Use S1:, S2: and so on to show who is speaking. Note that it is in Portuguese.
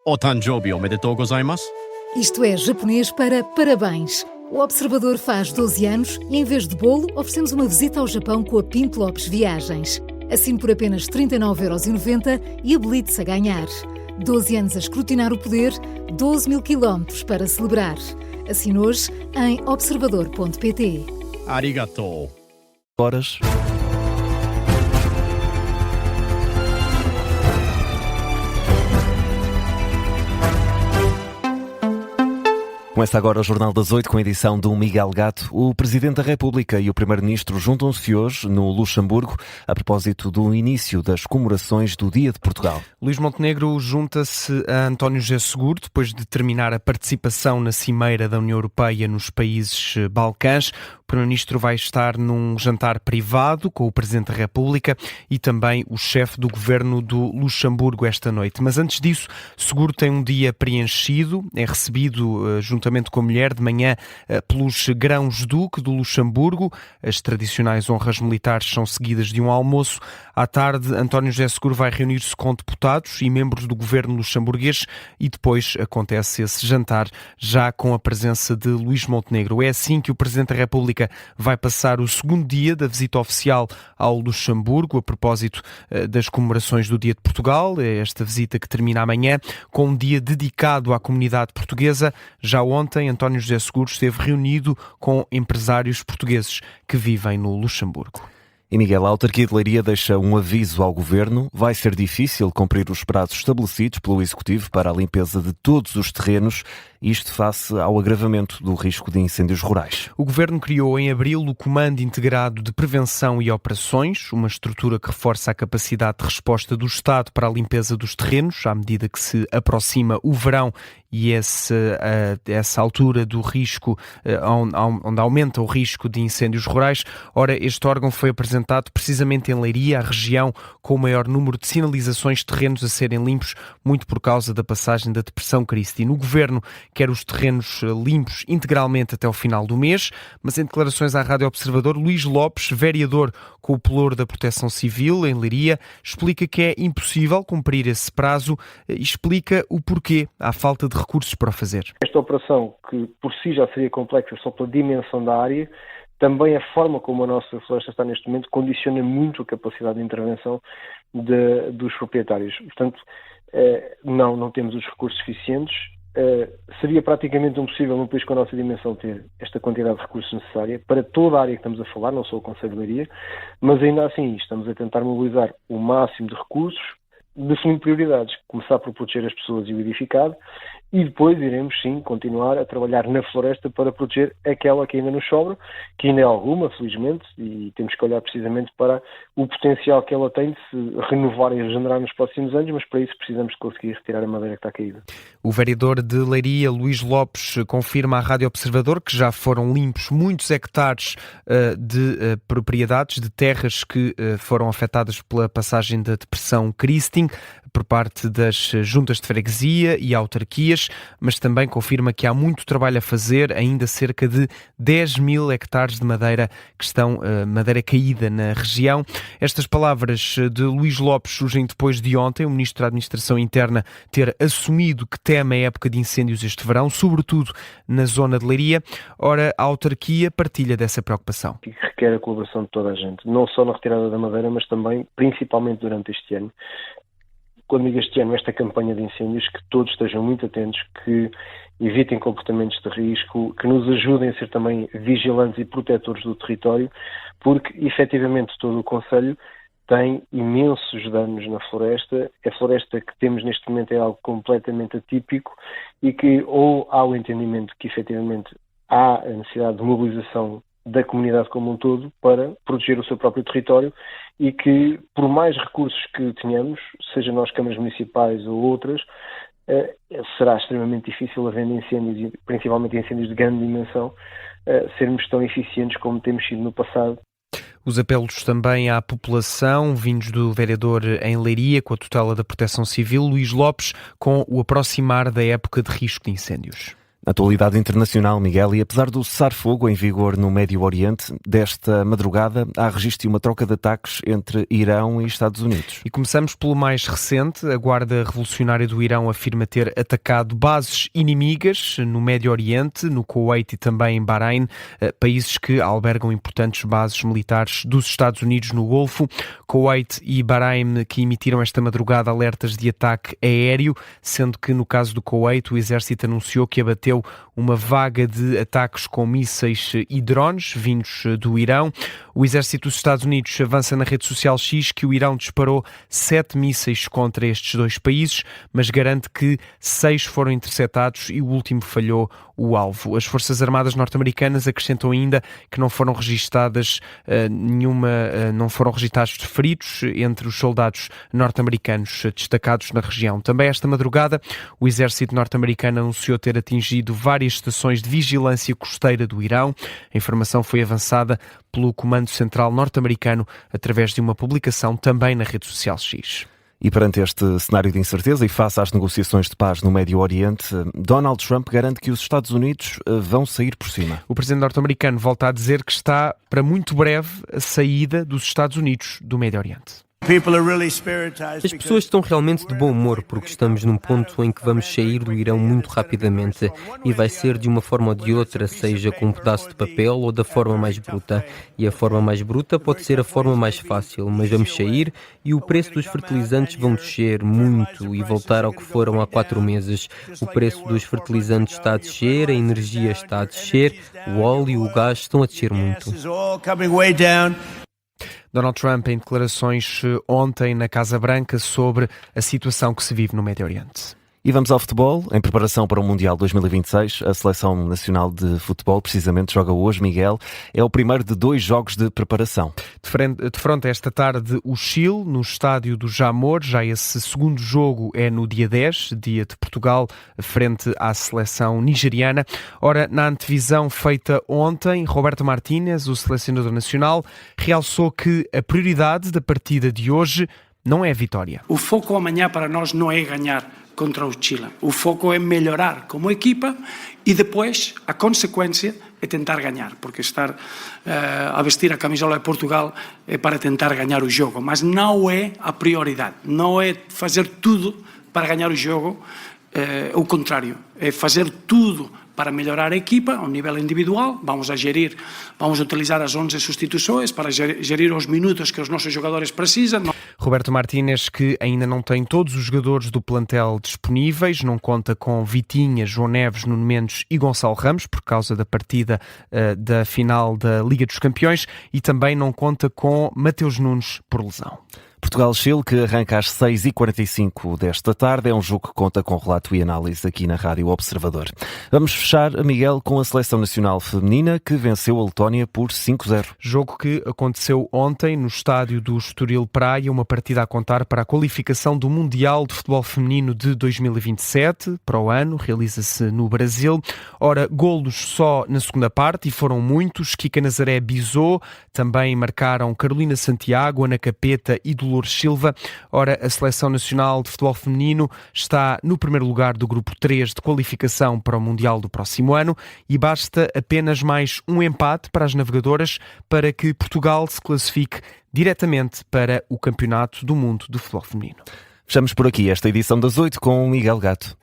S1: O Tanjobi omedetou gozaimasu.
S2: Isto é japonês para parabéns. O Observador faz 12 anos e, em vez de bolo, oferecemos uma visita ao Japão com a Pinto Lopes Viagens. Assine por apenas 39,90€ e habilite-se a ganhar. 12 anos a escrutinar o poder, 12 mil quilómetros para celebrar. Assine hoje em observador.pt.
S1: Arigatou.
S3: Horas. Começa agora o Jornal das 8 com a edição do Miguel Gato. O Presidente da República e o Primeiro-Ministro juntam-se hoje no Luxemburgo a propósito do início das comemorações do Dia de Portugal.
S4: Luís Montenegro junta-se a António José Seguro depois de terminar a participação na Cimeira da União Europeia nos países Balcãs. O Primeiro-Ministro vai estar num jantar privado com o Presidente da República e também o chefe do Governo do Luxemburgo esta noite. Mas antes disso, Seguro tem um dia preenchido, é recebido juntamente com a mulher de manhã pelos Grãos-Duque do Luxemburgo. As tradicionais honras militares são seguidas de um almoço. À tarde, António José Seguro vai reunir-se com deputados e membros do governo luxemburguês e depois acontece esse jantar já com a presença de Luís Montenegro. É assim que o Presidente da República vai passar o segundo dia da visita oficial ao Luxemburgo a propósito das comemorações do Dia de Portugal. É esta visita que termina amanhã com um dia dedicado à comunidade portuguesa. Já ontem, António José Seguro esteve reunido com empresários portugueses que vivem no Luxemburgo.
S3: E Miguel, a autarquia de Leiria deixa um aviso ao Governo. Vai ser difícil cumprir os prazos estabelecidos pelo Executivo para a limpeza de todos os terrenos, isto face ao agravamento do risco de incêndios rurais.
S4: O Governo criou em abril o Comando Integrado de Prevenção e Operações, uma estrutura que reforça a capacidade de resposta do Estado para a limpeza dos terrenos, à medida que se aproxima o verão e essa altura do risco, onde aumenta o risco de incêndios rurais. Ora, este órgão foi apresentado precisamente em Leiria, a região com o maior número de sinalizações de terrenos a serem limpos, muito por causa da passagem da Depressão Christine. O Governo quer os terrenos limpos integralmente até o final do mês, mas em declarações à Rádio Observador, Luís Lopes, vereador com o pelour da Proteção Civil em Leiria, explica que é impossível cumprir esse prazo e explica o porquê há falta de recursos para o fazer.
S5: Esta operação, que por si já seria complexa só pela dimensão da área, também a forma como a nossa floresta está neste momento condiciona muito a capacidade de intervenção dos proprietários. Portanto, não temos os recursos suficientes. Seria praticamente impossível num país com a nossa dimensão ter esta quantidade de recursos necessária para toda a área que estamos a falar, não só o Conselho de Leiria, mas ainda assim estamos a tentar mobilizar o máximo de recursos, definindo prioridades, começar por proteger as pessoas e o edificado e depois iremos sim continuar a trabalhar na floresta para proteger aquela que ainda nos sobra, que ainda é alguma, felizmente, e temos que olhar precisamente para o potencial que ela tem de se renovar e regenerar nos próximos anos, mas para isso precisamos de conseguir retirar a madeira que está caída.
S4: O vereador de Leiria, Luís Lopes, confirma à Rádio Observador que já foram limpos muitos hectares de propriedades, de terras que foram afetadas pela passagem da Depressão Christine por parte das juntas de freguesia e autarquias, mas também confirma que há muito trabalho a fazer, ainda cerca de 10 mil hectares de madeira que estão madeira caída na região. Estas palavras de Luís Lopes surgem depois de ontem o Ministro da Administração Interna ter assumido que teme a época de incêndios este verão, sobretudo na zona de Leiria. Ora, a autarquia partilha dessa preocupação.
S5: Que requer a colaboração de toda a gente, não só na retirada da madeira, mas também, principalmente durante este ano. Quando digo este ano, esta campanha de incêndios, que todos estejam muito atentos, que evitem comportamentos de risco, que nos ajudem a ser também vigilantes e protetores do território, porque efetivamente todo o Conselho tem imensos danos na floresta. A floresta que temos neste momento é algo completamente atípico e que ou há o entendimento que efetivamente há a necessidade de mobilização da comunidade como um todo para proteger o seu próprio território e que, por mais recursos que tenhamos, seja nós câmaras municipais ou outras, será extremamente difícil, havendo incêndios, e principalmente incêndios de grande dimensão, sermos tão eficientes como temos sido no passado.
S4: Os apelos também à população, vindos do vereador em Leiria, com a tutela da Proteção Civil, Luís Lopes, com o aproximar da época de risco de incêndios.
S3: Atualidade internacional, Miguel, e apesar do cessar-fogo em vigor no Médio Oriente, desta madrugada há registro de uma troca de ataques entre Irão e Estados Unidos.
S4: E começamos pelo mais recente. A Guarda Revolucionária do Irão afirma ter atacado bases inimigas no Médio Oriente, no Kuwait e também em Bahrein, países que albergam importantes bases militares dos Estados Unidos no Golfo. Kuwait e Bahrein que emitiram esta madrugada alertas de ataque aéreo, sendo que no caso do Kuwait o exército anunciou que abateu uma vaga de ataques com mísseis e drones vindos do Irão. O exército dos Estados Unidos avança na rede social X que o Irão disparou 7 mísseis contra estes dois países, mas garante que 6 foram interceptados e o último falhou o alvo. As Forças Armadas norte-americanas acrescentam ainda que não foram registados feridos entre os soldados norte-americanos destacados na região. Também esta madrugada, o exército norte-americano anunciou ter atingido várias estações de vigilância costeira do Irão. A informação foi avançada pelo Comando Central norte-americano através de uma publicação também na rede social X.
S3: E perante este cenário de incerteza e face às negociações de paz no Médio Oriente, Donald Trump garante que os Estados Unidos vão sair por cima.
S4: O presidente norte-americano volta a dizer que está para muito breve a saída dos Estados Unidos do Médio Oriente.
S6: As pessoas estão realmente de bom humor porque estamos num ponto em que vamos sair do Irão muito rapidamente e vai ser de uma forma ou de outra, seja com um pedaço de papel ou da forma mais bruta. E a forma mais bruta pode ser a forma mais fácil, mas vamos sair e o preço dos fertilizantes vão descer muito e voltar ao que foram há 4 meses. O preço dos fertilizantes está a descer, a energia está a descer, o óleo e o gás estão a descer muito.
S4: Donald Trump em declarações ontem na Casa Branca sobre a situação que se vive no Médio Oriente.
S3: E vamos ao futebol. Em preparação para o Mundial 2026, a Seleção Nacional de Futebol precisamente joga hoje, Miguel. É o primeiro de 2 jogos de preparação.
S4: Defronta esta tarde o Chile, no estádio do Jamor. Já esse segundo jogo é no dia 10, dia de Portugal, frente à seleção nigeriana. Ora, na antevisão feita ontem, Roberto Martínez, o selecionador nacional, realçou que a prioridade da partida de hoje não é a vitória.
S7: O foco amanhã para nós não é ganhar contra o Chile. O foco é melhorar como equipa e depois a consequência é tentar ganhar, porque estar a vestir a camisola de Portugal é para tentar ganhar o jogo, mas não é a prioridade, não é fazer tudo para ganhar o jogo, o contrário, é fazer tudo para melhorar a equipa ao nível individual. Vamos utilizar as 11 substituições para gerir os minutos que os nossos jogadores precisam.
S4: Roberto Martínez, que ainda não tem todos os jogadores do plantel disponíveis, não conta com Vitinha, João Neves, Nuno Mendes e Gonçalo Ramos, por causa da partida da final da Liga dos Campeões, e também não conta com Mateus Nunes por lesão.
S3: Portugal-Chile, que arranca às 6h45 desta tarde, é um jogo que conta com relato e análise aqui na Rádio Observador. Vamos fechar, Miguel, com a Seleção Nacional Feminina, que venceu a Letónia por 5-0.
S4: Jogo que aconteceu ontem no estádio do Estoril Praia, uma partida a contar para a qualificação do Mundial de Futebol Feminino de 2027, para o ano, realiza-se no Brasil. Ora, golos só na segunda parte, e foram muitos. Kika Nazaré Bizot, também marcaram Carolina Santiago, Ana Capeta e Dolores Silva. Ora, a Seleção Nacional de Futebol Feminino está no primeiro lugar do grupo 3 de qualificação para o Mundial do próximo ano e basta apenas mais um empate para as navegadoras para que Portugal se classifique diretamente para o Campeonato do Mundo de Futebol Feminino.
S3: Fechamos por aqui esta edição das 8 com o Miguel Gato.